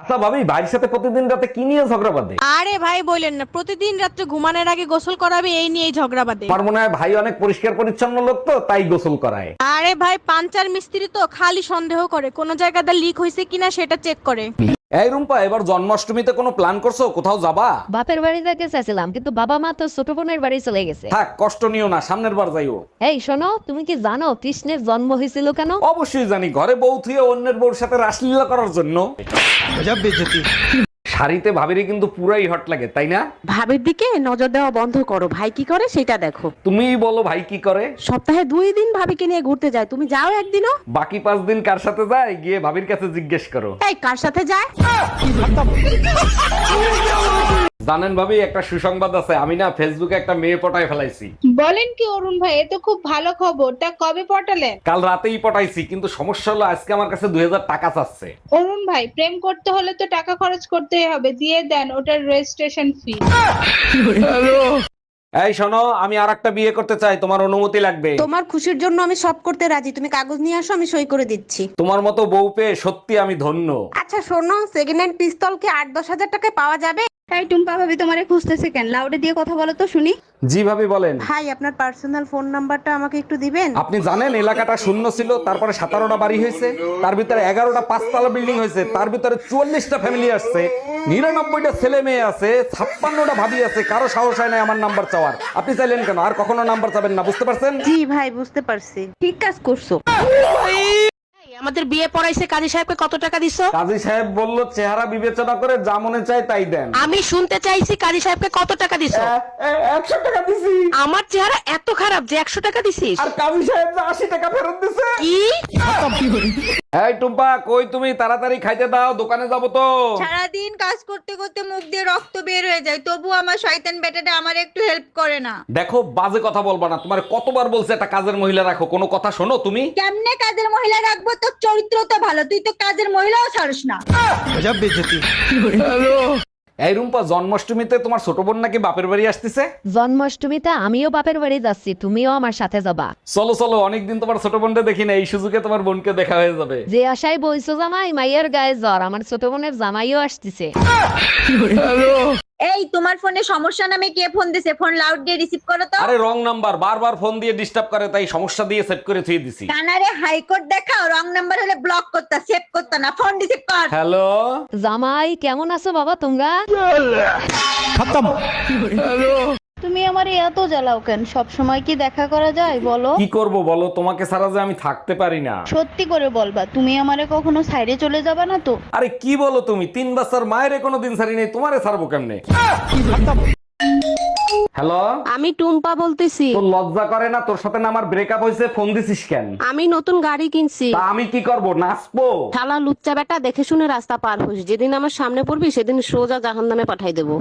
আচ্ছা ভাবি, ভাইয়ের সাথে প্রতিদিন রাতে কি নিয়ে ঝগড়া বাঁধে? আরে ভাই বললেন না, প্রতিদিন রাত্রে ঘুমানোর আগে গোসল করাবে এই নিয়েই ঝগড়া বাঁধে। আমার মনে হয় ভাই অনেক পরিষ্কার পরিচ্ছন্ন লোক, তো তাই গোসল করায়। আরে ভাই পাঞ্চার মিস্ত্রি তো খালি সন্দেহ করে কোন জায়গাটা লিক হয়েছে কিনা সেটা চেক করে। এই রুম্পা, এবার জন্মাষ্টমীতে কোনো প্ল্যান করছো? কোথাও যাবা? বাপের বাড়ি যেতে চাইছিলাম, কিন্তু বাবা মা তো ছোট বোনের বাড়ি চলে গেছে। থাক, কষ্ট নিও না, সামনের বার যাইও। এই শোনো, তুমি কি জানো কৃষ্ণের জন্ম হয়েছিল কেন? অবশ্যই জানি, ঘরে বউ থুয়ে অন্যের বউর সাথে রাসলীলা করার জন্য। শাড়িতে ভাবিরে কিন্তু পুরাই হট লাগে, তাই না? ভাবির দিকে নজর দেওয়া বন্ধ করো, ভাই কি করে সেটা দেখো। তুমিই বলো ভাই কি করে। সপ্তাহে 2 দিন ভাবিকে নিয়ে ঘুরতে যায়, তুমি যাও একদিনও? বাকি 5 দিন কার সাথে যায় গিয়ে ভাবির কাছে জিজ্ঞেস করো। এই কার সাথে যায়? জানেন ভাবি, একটা সুসংবাদ আছে, আমি না ফেসবুকে একটা মেয়ে পটায় ফেলাইছি। বলেন কি অরুণ ভাই, এ তো খুব ভালো খবর। তা কবে পটালেন? কাল রাতেই পটাইছি, কিন্তু সমস্যা হলো আজকে আমার কাছে 2000 টাকা চাচ্ছে। অরুণ ভাই, প্রেম করতে হলে তো টাকা খরচ করতেই হবে, দিয়ে দেন ওটার রেজিস্ট্রেশন ফি। এই শোনো, আমি আরেকটা বিয়ে করতে চাই, তোমার অনুমতি লাগবে। তোমার খুশির জন্য আমি সব করতে রাজি, তুমি কাগজ নিয়ে আসো, আমি সই করে দিচ্ছি। তোমার মতো বউ পেয়ে সত্যি আমি ধন্য। আচ্ছা শোনো, সেকেন্ড হ্যান্ড পিস্তল কি 8-10 হাজার টাকায় পাওয়া যাবে? তাই টুম্পা ভাবি তোমারে খুঁজতেছে কেন? লাউডে দিয়ে কথা বলো তো শুনি। জি ভাবি বলেন। ভাই আপনার পার্সোনাল ফোন নাম্বারটা আমাকে একটু দিবেন? আপনি জানেন এলাকাটা শূন্য ছিল, তারপরে 17টা বাড়ি হয়েছে, তার ভিতরে 11টা 5তলা বিল্ডিং হয়েছে, তার ভিতরে 44টা ফ্যামিলি আসছে, 99টা ছেলে মেয়ে আছে, 56টা ভাবি আছে, কারো সাহস হয় না আমার নাম্বার চাওয়ার। আপনি চাইলেন কেন? আর কখনো নাম্বার চাবেন না, বুঝতে পারছেন? জি ভাই বুঝতে পারছি। ঠিক কাজ করছো। আমাদের বিয়ে পড়াইছে কাজী সাহেবকে কত টাকা দিছো? কাজী সাহেব বলল চেহারা বিবেচনা করে যা মনে চায় তাই দেন। আমি শুনতে চাইছি কাজী সাহেবকে কত টাকা দিছো? 100 টাকা দিছি। আমার চেহারা এত খারাপ যে 100 টাকা দিছিস? আর কাজী সাহেব যে 80 টাকা ফেরত দিছে। কি? এই টুম্পা, কই তুমি? তাড়াতাড়ি খাইতে দাও, দোকানে যাবো তো। সারাদিন কাজ করতে করতে মুখ দিয়ে রক্ত বের হয়ে যায়, তবু আমার শয়তান বেটাটা আমার একটু হেল্প করে না। দেখো, বাজে কথা বলবা না, তোমার কতবার বলছে একটা কাজের মহিলা রাখো, কোনো কথা শোনো তুমি? কেমনে কাজের মহিলা রাখবো? তোর চরিত্র তো ভালো, তুই তো কাজের মহিলাও ছাড়িস না। এই রুম্পা, জন্মাষ্টমীতে তোমার ছোট বোন নাকি বাপের বাড়ি আসতেছে? জন্মাষ্টমীতে আমিও বাপের বাড়ি যাচ্ছি, তুমিও আমার সাথে যাবা। চলো চলো, অনেকদিন তোমার ছোট বোনকে দেখি না, এই সুযোগে তোমার বোনকে দেখা হয়ে যাবে। যে আশায় বইছো জামাই, মাইয়ের গায়ে জ্বর, আমার ছোট বোনের জামাইও আসতেছে। এই তোমার ফোনে সমস্যা নামে কে ফোন দিছে? ফোন লাউড দিয়ে রিসিভ করো তো। আরে রং নাম্বার, বারবার ফোন দিয়ে ডিস্টার্ব করে, তাই সমস্যা দিয়ে সেট করে থুয়ে দিছি। কানারে হাইকোর্ট দেখাও, রং নাম্বার হলে ব্লক করতা, সেভ করতা না, ফোন রিসিভ কর। হ্যালো জামাই কেমন আছো বাবা তোমরা? তুমি আমারে এত জ্বালাও কেন? সব সময় কি দেখা করা যায় বলো? কি করব বলো, তোমাকে ছাড়া যে আমি থাকতে পারি না। সত্যি করে বলবা, তুমি আমারে কখনো সাইডে চলে যাবা না তো? আরে কি বলো তুমি? 3 বছর মায়ের কোনো দিন ছাড়ি নেই, তোমারে ছাড়বো কেমনে? হ্যালো, আমি টুম্পা বলতেছি। তোর লজ্জা করে না? তোর সাথে না আমার ব্রেকআপ হয়েছে, ফোন দিছিস কেন? আমি নতুন গাড়ি কিনছি। তা আমি কি করব, নাচবো? শালা লুচ্চা বেটা, দেখে শুনে রাস্তা পার হোস, যেদিন আমার সামনে পড়বি সেদিন সোজা জাহান্নামে পাঠাই দেবো।